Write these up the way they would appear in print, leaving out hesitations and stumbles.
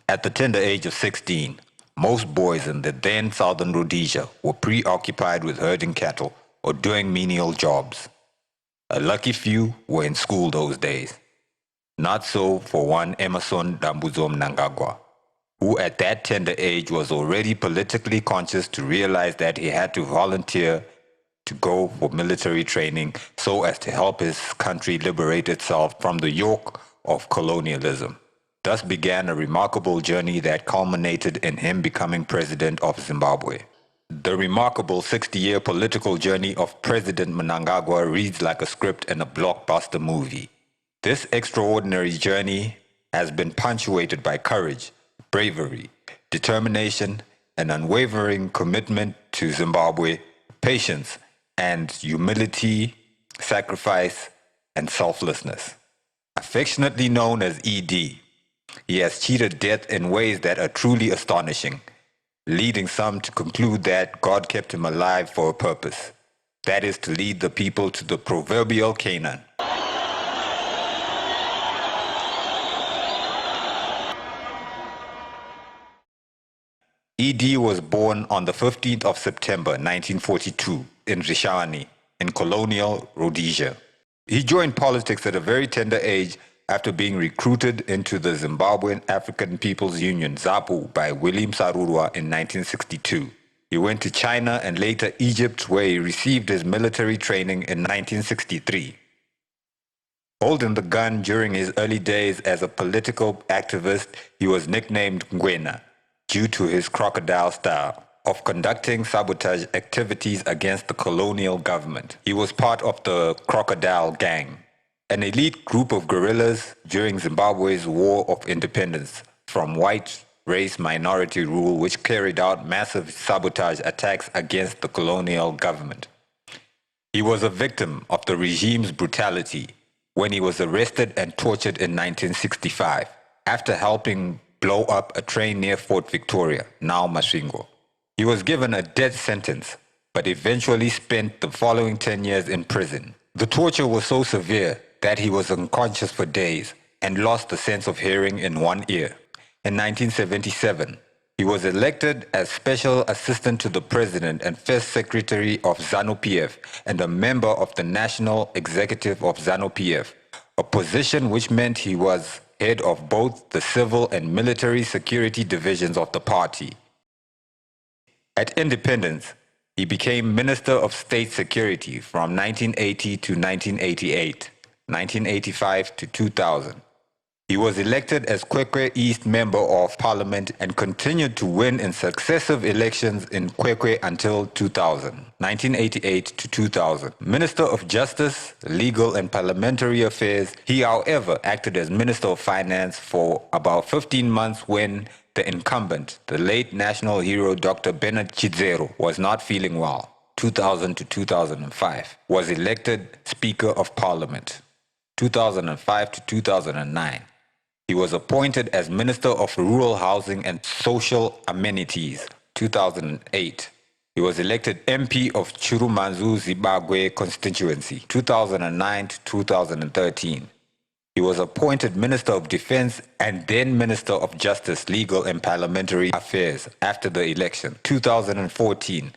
At the tender age of 16, most boys in the then southern Rhodesia were preoccupied with herding cattle or doing menial jobs. A lucky few were in school those days. Not so for one Epitome Mnangagwa, who at that tender age was already politically conscious to realize that he had to volunteer to go for military training so as to help his country liberate itself from the yoke of colonialism. Thus began a remarkable journey that culminated in him becoming president of Zimbabwe. The remarkable 60-year political journey of President Mnangagwa reads like a script in a blockbuster movie. This extraordinary journey has been punctuated by courage, bravery, determination, an unwavering commitment to Zimbabwe, patience, and humility, sacrifice, and selflessness. Affectionately known as ED, he has cheated death in ways that are truly astonishing, leading some to conclude that God kept him alive for a purpose, that is to lead the people to the proverbial Canaan. ED was born on the 15th of September 1942 in Rishani, in colonial Rhodesia. He joined politics at a very tender age after being recruited into the Zimbabwean African People's Union, ZAPU, by William Sarurwa in 1962. He went to China and later Egypt, where he received his military training in 1963. Holding the gun during his early days as a political activist, he was nicknamed Ngwena, due to his crocodile style of conducting sabotage activities against the colonial government. He was part of the Crocodile Gang, an elite group of guerrillas during Zimbabwe's War of Independence from white race minority rule, which carried out massive sabotage attacks against the colonial government. He was a victim of the regime's brutality when he was arrested and tortured in 1965 after helping blow up a train near Fort Victoria, now Masvingo. He was given a death sentence, but eventually spent the following 10 years in prison. The torture was so severe that he was unconscious for days and lost the sense of hearing in one ear. In 1977, he was elected as Special Assistant to the President and First Secretary of ZANU-PF and a member of the National Executive of ZANU-PF, a position which meant he was head of both the civil and military security divisions of the party. At independence, he became Minister of State Security from 1980 to 1988, 1985 to 2000. He was elected as Kwekwe East Member of Parliament and continued to win in successive elections in Kwekwe until 2000, 1988 to 2000. Minister of Justice, Legal and Parliamentary Affairs, he however acted as Minister of Finance for about 15 months when the incumbent, the late national hero Dr. Bernard Chidzero, was not feeling well. 2000 to 2005, was elected Speaker of Parliament. 2005 to 2009. He was appointed as Minister of Rural Housing and Social Amenities, 2008. He was elected MP of Chirumanzu Zimbabwe constituency, 2009 to 2013. He was appointed Minister of Defense and then Minister of Justice, Legal and Parliamentary Affairs after the election, 2014.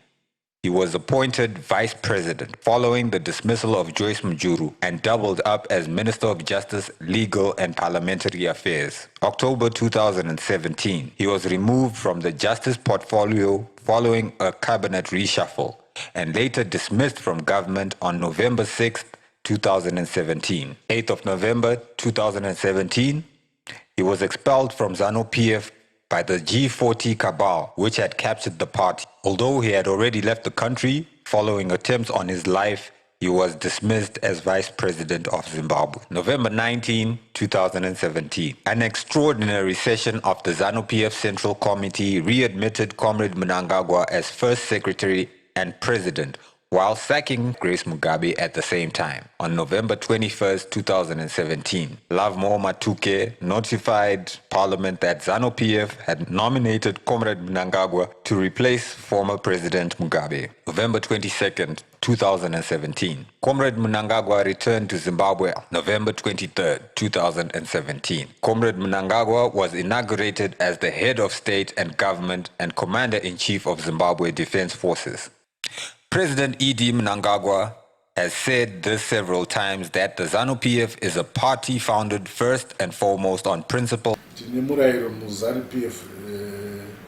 He was appointed Vice President following the dismissal of Joyce Mjuru and doubled up as Minister of Justice, Legal and Parliamentary Affairs. October 2017, he was removed from the Justice portfolio following a cabinet reshuffle and later dismissed from government on November 6, 2017. 8th of November 2017, he was expelled from ZANU-PF by the G40 cabal, which had captured the party. Although he had already left the country following attempts on his life, he was dismissed as Vice President of Zimbabwe. November 19, 2017. An extraordinary session of the ZANU-PF Central Committee readmitted Comrade Mnangagwa as First Secretary and President, while sacking Grace Mugabe at the same time. On November 21, 2017, Lovemore Matuke notified Parliament that ZANU-PF had nominated Comrade Mnangagwa to replace former President Mugabe. November 22nd, 2017. Comrade Mnangagwa returned to Zimbabwe November 23rd, 2017. Comrade Mnangagwa was inaugurated as the head of state and government and commander-in-chief of Zimbabwe Defense Forces. President ED Mnangagwa has said this several times that the ZANU-PF is a party founded first and foremost on principle.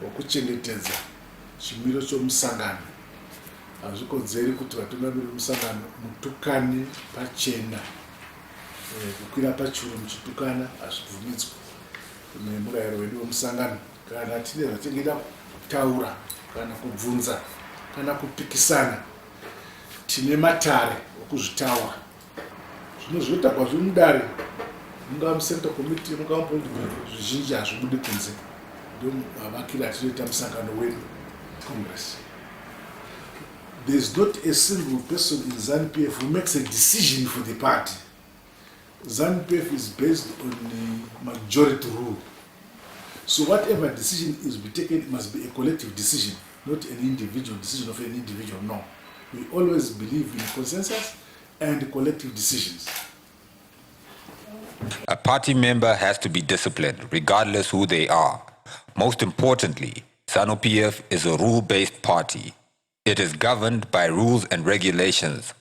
Wokuchengetedza chimiro chomusangano hazvikonzeri kuti vatungamiri vemusangano mutukane pachena kukwira pachiuru muchitukana hazvibvumidzwa nemurayiro wedu wemusangano. Kana tine zvatingida kutaura kana kubvunza kana kupikisana tine matare okuzvitaura. Zvino zvotakwa zviri mudare mungava mucenter committee mungava mupolitburo zvizhinji hazvibudi kunze. Congress. There is not a single person in ZANU-PF who makes a decision for the party. ZANU-PF is based on the majority rule. So whatever decision is be taken must be a collective decision, not an individual decision of an individual. No. We always believe in consensus and collective decisions. A party member has to be disciplined, regardless who they are. Most importantly, ZANU-PF is a rule-based party. It is governed by rules and regulations,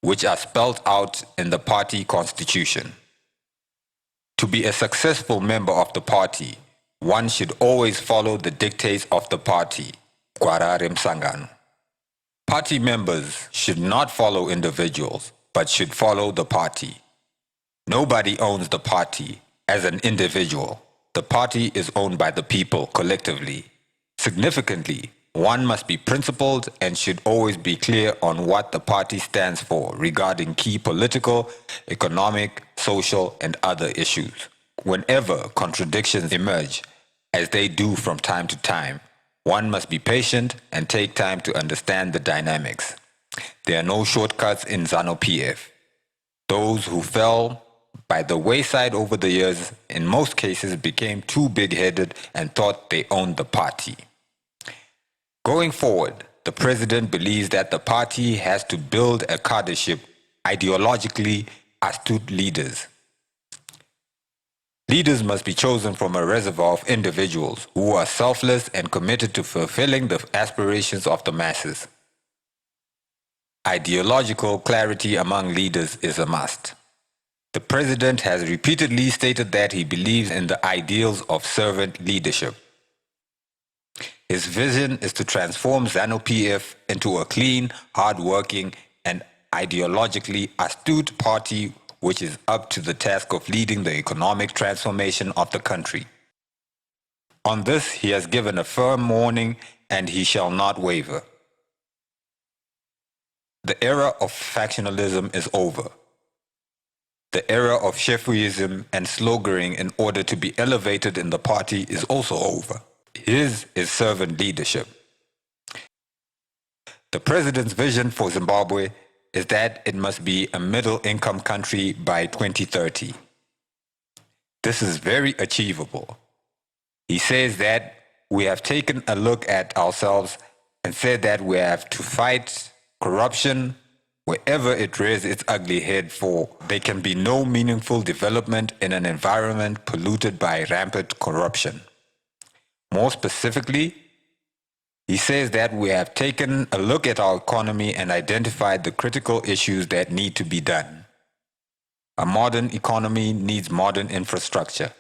which are spelled out in the party constitution. To be a successful member of the party, one should always follow the dictates of the party. Party members should not follow individuals, but should follow the party. Nobody owns the party as an individual. The party is owned by the people collectively. Significantly, one must be principled and should always be clear on what the party stands for regarding key political, economic, social, and other issues. Whenever contradictions emerge, as they do from time to time, one must be patient and take time to understand the dynamics. There are no shortcuts in ZANU-PF. Those who fell by the wayside over the years, in most cases, became too big-headed and thought they owned the party. Going forward, the president believes that the party has to build a cadreship ideologically astute leaders. Leaders must be chosen from a reservoir of individuals who are selfless and committed to fulfilling the aspirations of the masses. Ideological clarity among leaders is a must. The president has repeatedly stated that he believes in the ideals of servant leadership. His vision is to transform ZANU-PF into a clean, hard-working, and ideologically astute party which is up to the task of leading the economic transformation of the country. On this, he has given a firm warning, and he shall not waver. The era of factionalism is over. The era of chefouism and sloganeering in order to be elevated in the party is also over. His is servant leadership. The president's vision for Zimbabwe is that it must be a middle-income country by 2030. This is very achievable. He says that we have taken a look at ourselves and said that we have to fight corruption wherever it rears its ugly head, for there can be no meaningful development in an environment polluted by rampant corruption. More specifically, he says that we have taken a look at our economy and identified the critical issues that need to be done. A modern economy needs modern infrastructure,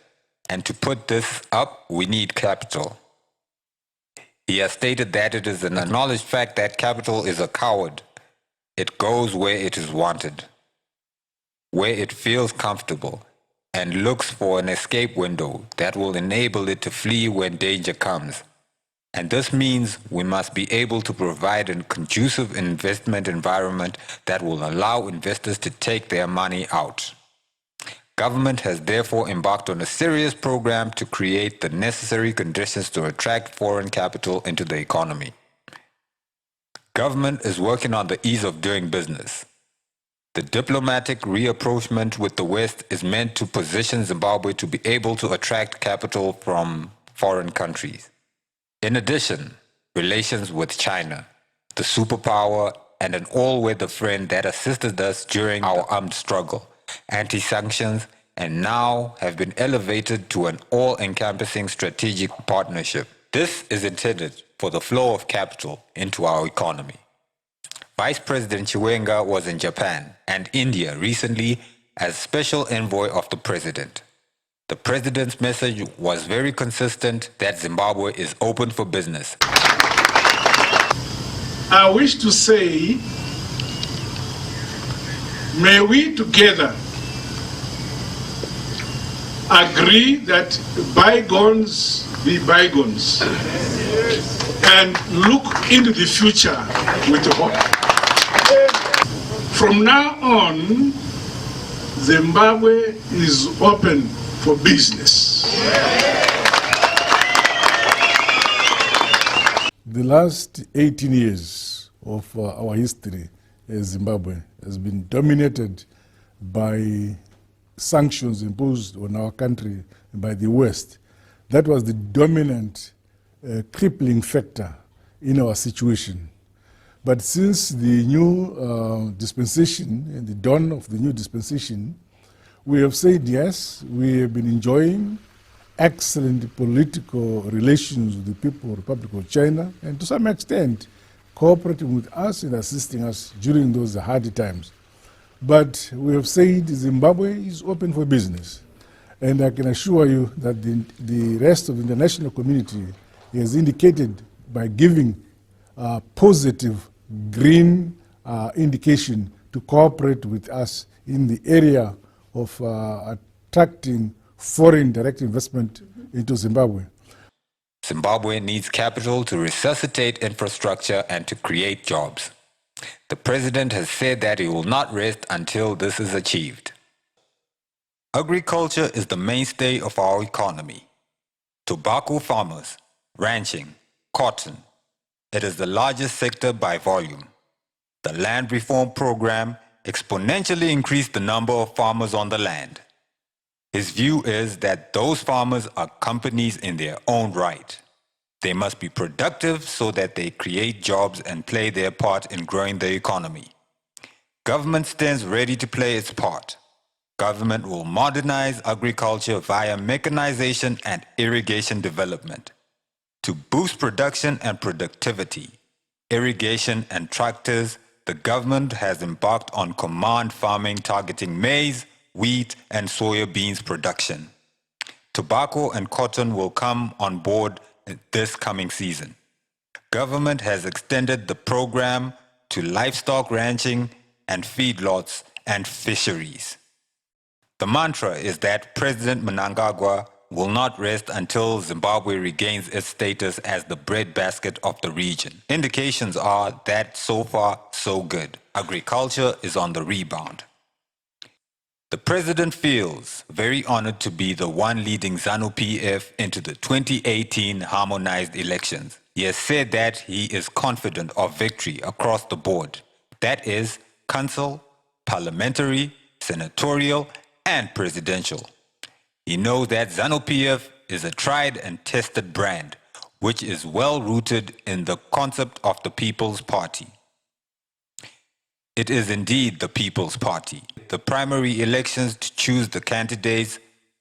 and to put this up, we need capital. He has stated that it is an acknowledged fact that capital is a coward. It goes where it is wanted, where it feels comfortable, and looks for an escape window that will enable it to flee when danger comes. And this means we must be able to provide a conducive investment environment that will allow investors to take their money out. Government has therefore embarked on a serious program to create the necessary conditions to attract foreign capital into the economy. Government is working on the ease of doing business. The diplomatic reapproachment with the West is meant to position Zimbabwe to be able to attract capital from foreign countries. In addition, relations with China, the superpower, and an all-weather friend that assisted us during our armed struggle, anti-sanctions, and now have been elevated to an all-encompassing strategic partnership. This is intended for the flow of capital into our economy. Vice President Chiwenga was in Japan and India recently as special envoy of the president. The president's message was very consistent that Zimbabwe is open for business. I wish to say, may we together agree that bygones be bygones and look into the future with hope. From now on, Zimbabwe is open for business. The last 18 years of our history as Zimbabwe has been dominated by sanctions imposed on our country by the West. That was the dominant crippling factor in our situation. But since the new dispensation, and the dawn of the new dispensation, we have said yes, we have been enjoying excellent political relations with the People's Republic of China, and to some extent cooperating with us and assisting us during those hard times. But we have said Zimbabwe is open for business. And I can assure you that the rest of the international community has indicated by giving positive green indication to cooperate with us in the area of attracting foreign direct investment into Zimbabwe. Zimbabwe needs capital to resuscitate infrastructure and to create jobs. The president has said that he will not rest until this is achieved. Agriculture is the mainstay of our economy. Tobacco farmers, ranching, cotton. It is the largest sector by volume. The land reform program exponentially increased the number of farmers on the land. His view is that those farmers are companies in their own right. They must be productive so that they create jobs and play their part in growing the economy. Government stands ready to play its part. Government will modernize agriculture via mechanization and irrigation development. To boost production and productivity, irrigation and tractors, the government has embarked on command farming targeting maize, wheat, and soya beans production. Tobacco and cotton will come on board this coming season. Government has extended the program to livestock ranching and feedlots and fisheries. The mantra is that President Mnangagwa will not rest until Zimbabwe regains its status as the breadbasket of the region. Indications are that so far, so good. Agriculture is on the rebound. The president feels very honored to be the one leading ZANU-PF into the 2018 harmonized elections. He has said that he is confident of victory across the board. That is, council, parliamentary, senatorial, and presidential. He knows that ZANU-PF is a tried and tested brand, which is well rooted in the concept of the People's Party. It is indeed the People's Party. The primary elections to choose the candidates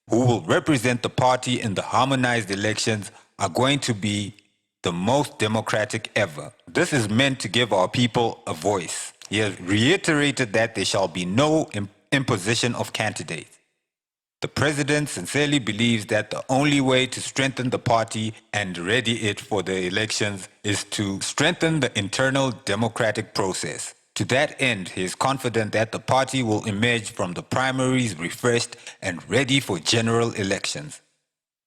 who will represent the party in the harmonized elections are going to be the most democratic ever. This is meant to give our people a voice. He has reiterated that there shall be no imposition of candidates. The president sincerely believes that the only way to strengthen the party and ready it for the elections is to strengthen the internal democratic process. To that end, he is confident that the party will emerge from the primaries refreshed and ready for general elections.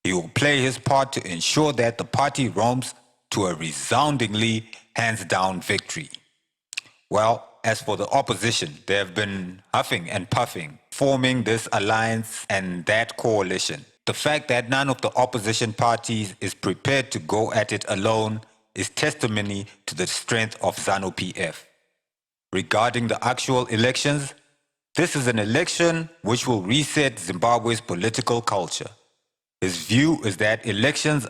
He will play his part to ensure that the party roams to a resoundingly hands-down victory. Well, as for the opposition, they have been huffing and puffing, forming this alliance and that coalition. The fact that none of the opposition parties is prepared to go at it alone is testimony to the strength of ZANU-PF. Regarding the actual elections, this is an election which will reset Zimbabwe's political culture. His view is that elections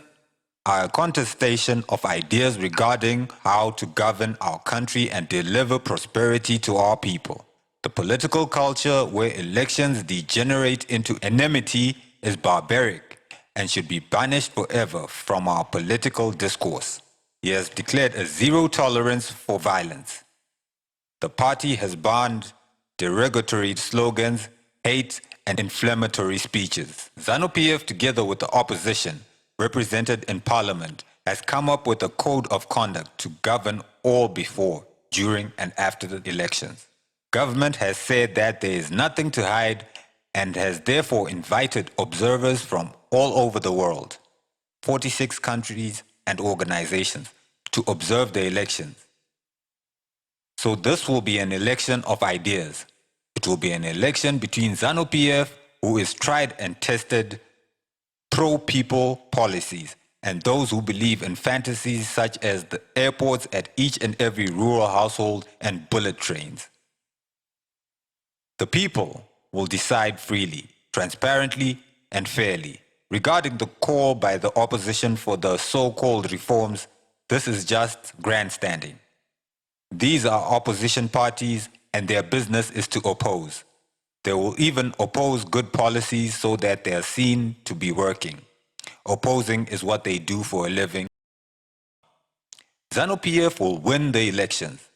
are a contestation of ideas regarding how to govern our country and deliver prosperity to our people. The political culture where elections degenerate into enmity is barbaric and should be banished forever from our political discourse. He has declared a zero tolerance for violence. The party has banned derogatory slogans, hate, and inflammatory speeches. ZANU-PF, together with the opposition represented in parliament, has come up with a code of conduct to govern all before, during, and after the elections. Government has said that there is nothing to hide and has therefore invited observers from all over the world, 46 countries and organizations, to observe the elections. So this will be an election of ideas. It will be an election between ZANU-PF, who is tried and tested pro-people policies, and those who believe in fantasies such as the airports at each and every rural household and bullet trains. The people will decide freely, transparently, and fairly. Regarding the call by the opposition for the so-called reforms, this is just grandstanding. These are opposition parties and their business is to oppose. They will even oppose good policies so that they are seen to be working. Opposing is what they do for a living. ZANU-PF will win the elections.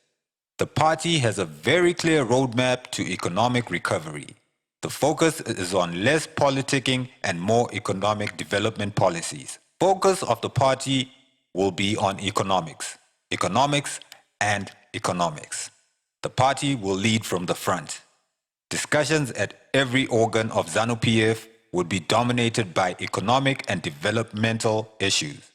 The party has a very clear roadmap to economic recovery. The focus is on less politicking and more economic development policies. Focus of the party will be on economics, and economics. The party will lead from the front. Discussions at every organ of ZANU-PF would be dominated by economic and developmental issues.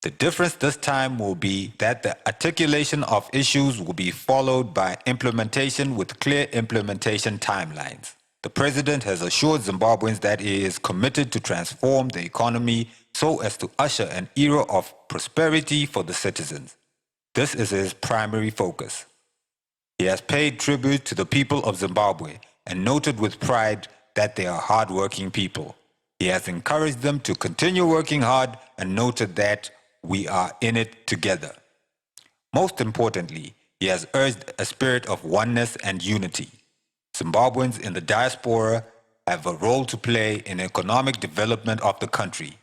The difference this time will be that the articulation of issues will be followed by implementation with clear implementation timelines. The president has assured Zimbabweans that he is committed to transform the economy so as to usher an era of prosperity for the citizens. This is his primary focus. He has paid tribute to the people of Zimbabwe and noted with pride that they are hard-working people. He has encouraged them to continue working hard and noted that we are in it together. Most importantly, he has urged a spirit of oneness and unity. Zimbabweans in the diaspora have a role to play in economic development of the country.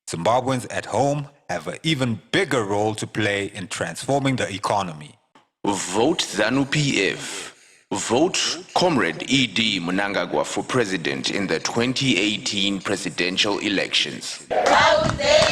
Zimbabweans at home have an even bigger role to play in transforming the economy. Vote ZANU-PF. Vote Comrade ED Mnangagwa for president in the 2018 presidential elections. How they